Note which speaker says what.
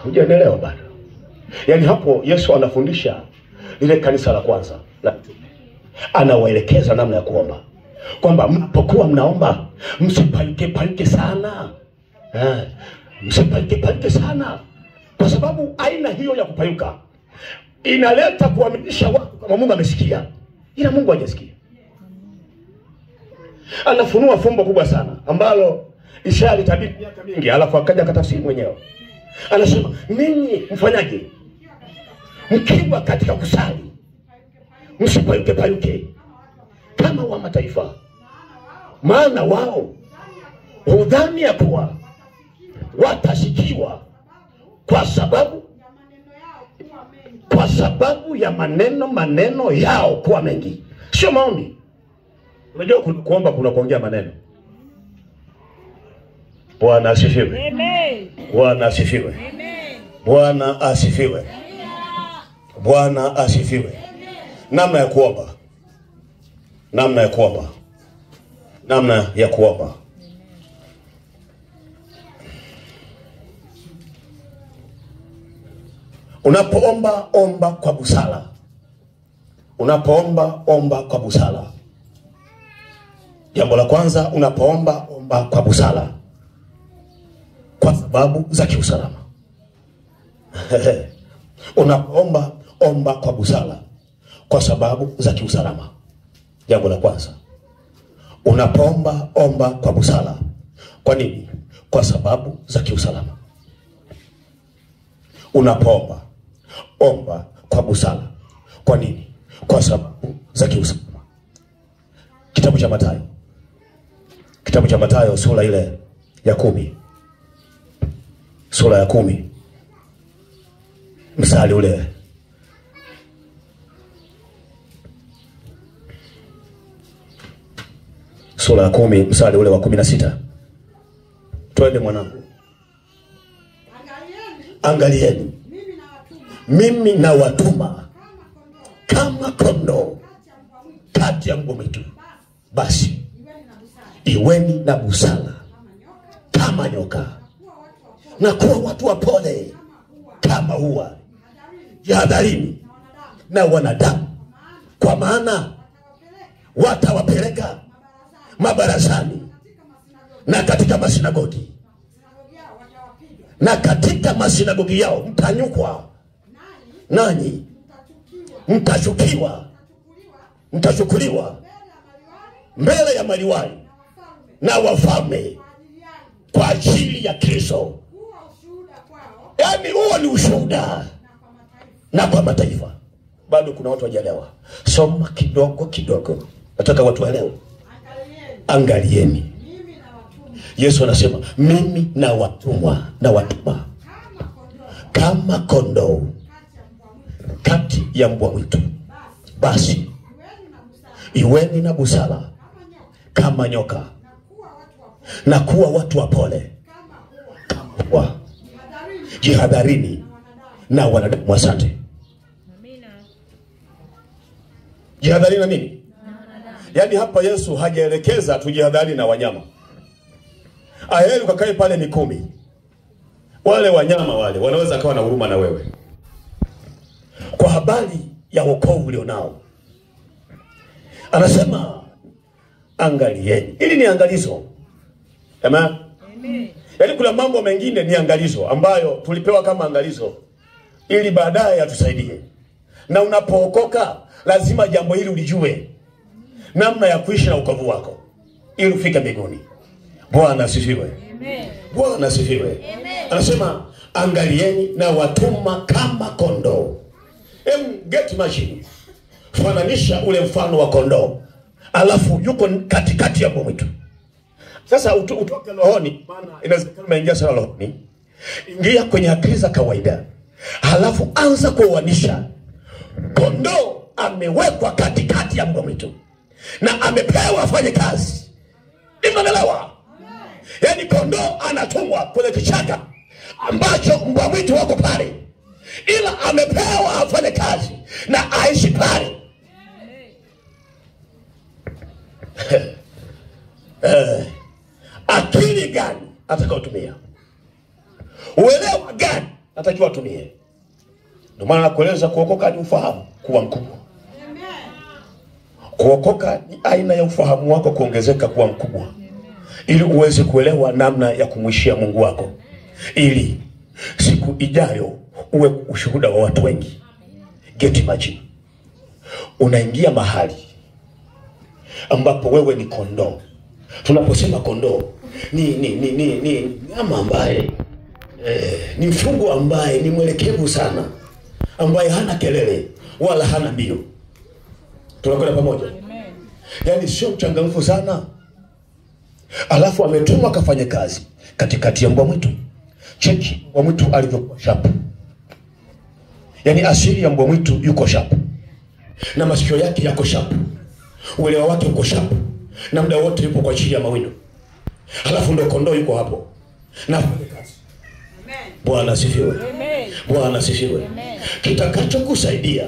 Speaker 1: Hujanielewa bado? Yaani hapo Yesu anafundisha lile kanisa la kwanza la mitume. Anawaelekeza namna ya kuomba. Kwamba mnapokuwa mnaomba msipayuke sana. Msipayuke sana. Kwa sababu aina hiyo ya kupayuka inaleta kuaminisha watu kama Mungu amesikia, ila Mungu hajasikia. Anafunua fumbo kubwa sana ambalo Isaya alitabiri miaka mingi, alafu akaja akatafsiri mwenyewe. Anasema, ninyi mfanyaje? Mkiwa katika kusali msipayuke kama wa mataifa, maana wao hudhani ya kuwa watasikiwa kwa sababu ya maneno yao kuwa mengi. Sio maombi. Unajua kuomba kuna kuongea maneno. Bwana asifiwe.
Speaker 2: Amen.
Speaker 1: Bwana asifiwe.
Speaker 2: Amen.
Speaker 1: Bwana asifiwe. Bwana asifiwe. Namna ya kuomba. Namna ya kuomba. Namna ya kuomba. Unapoomba, omba kwa busara. Unapoomba, omba kwa busara. Jambo la kwanza, unapoomba, omba kwa busara. Kwa sababu za kiusalama. Unapoomba, omba kwa busara. Kwa sababu za kiusalama. Jambo la kwanza. Unapoomba, omba kwa busara. Kwa nini? Kwa sababu za kiusalama. Unapoomba, omba kwa busara. Kwa nini? Kwa sababu za kiusalama. Kitabu cha Mathayo. Kitabu cha Mathayo sura ile ya 10. Sura ya 10. Mstari ule sura ya 10 mstari ule wa 16. Twende mwanangu. Angalieni. Mimi nawatuma kama kondoo kati ya mbwa mwitu. Basi iweni na busara kama nyoka, na kuwa watu wapole kama hua. Jihadharini na wanadamu, kwa maana watawapeleka mabarazani na katika masinagogi, na katika masinagogi yao mtanyukwa, nanyi mtachukuliwa mbele ya maliwali na wafalme kwa ajili ya Kristo. Yaani huo ni ushuhuda na kwa mataifa. Bado kuna watu hawajaelewa. Soma kidogo. Nataka watu waelewe. Angalieni. Yesu anasema, mimi nawatuma kama kondoo kati ya mbwa mwitu. Basi iweni na busara kama nyoka, na kuwa watu wapole kama hua. Jihadharini na wanadamu. Asante. Jihadharini na nini? Yaani hapa Yesu hajaelekeza tujihadhari na wanyama. Aheri ukakae pale ni 10. Wale wanyama wale wanaweza kawa na huruma na wewe. Kwa habari ya wokovu ulionao, anasema angalieni. Ili ni angalizo. Amen. Yaani kuna mambo mengine ni angalizo ambayo tulipewa kama angalizo ili baadaye yatusaidie. Na unapookoka lazima jambo hili ulijue, namna ya kuishi na wokovu wako ili ufike mbinguni. Bwana asifiwe. Amen. Bwana asifiwe. Amen. Anasema angalieni na watuma kama kondoo. Get machine. Fananisha ule mfano wa kondoo, alafu yuko katikati ya mbwa mwitu. Sasa utoke rohoni, maana inawezekana umeingia sana rohoni. Ingia kwenye akili za kawaida. Halafu anza kuoanisha. Kondoo amewekwa katikati ya mbwa mwitu na amepewa afanye kazi. Umeelewa? Yaani kondoo anatumwa kwenye kichaka ambacho mbwa mwitu wako pale, ila amepewa afanye kazi na aishi pale. Akili gani atakayotumia? Uelewa gani natakiwa atumie. Ndio maana nakueleza kuokoka ni ufahamu kuwa mkubwa. Kuokoka ni aina ya ufahamu wako kuongezeka kuwa mkubwa, ili uweze kuelewa namna ya kumwishia Mungu wako, ili siku ijayo uwe ushuhuda wa watu wengi. Get imagine, unaingia mahali ambapo wewe ni kondoo. Tunaposema kondoo ni ama ambaye ni mfungo ambaye ni mwelekevu sana, ambaye hana kelele wala hana mbio. Tunakwenda pamoja? Yaani sio mchangamfu sana. Alafu ametumwa kafanye kazi katikati ya mbwa mwitu. Cheki mbwa mwitu alivyokuwa sharp. Yaani asili ya mbwa mwitu yuko sharp, na masikio yake yako sharp, uelewa wake uko sharp, na muda wote yupo kwa chini ya mawindo. Alafu ndo kondoo yuko hapo na afanye kazi. Bwana asifiwe. Bwana asifiwe. Kitakachokusaidia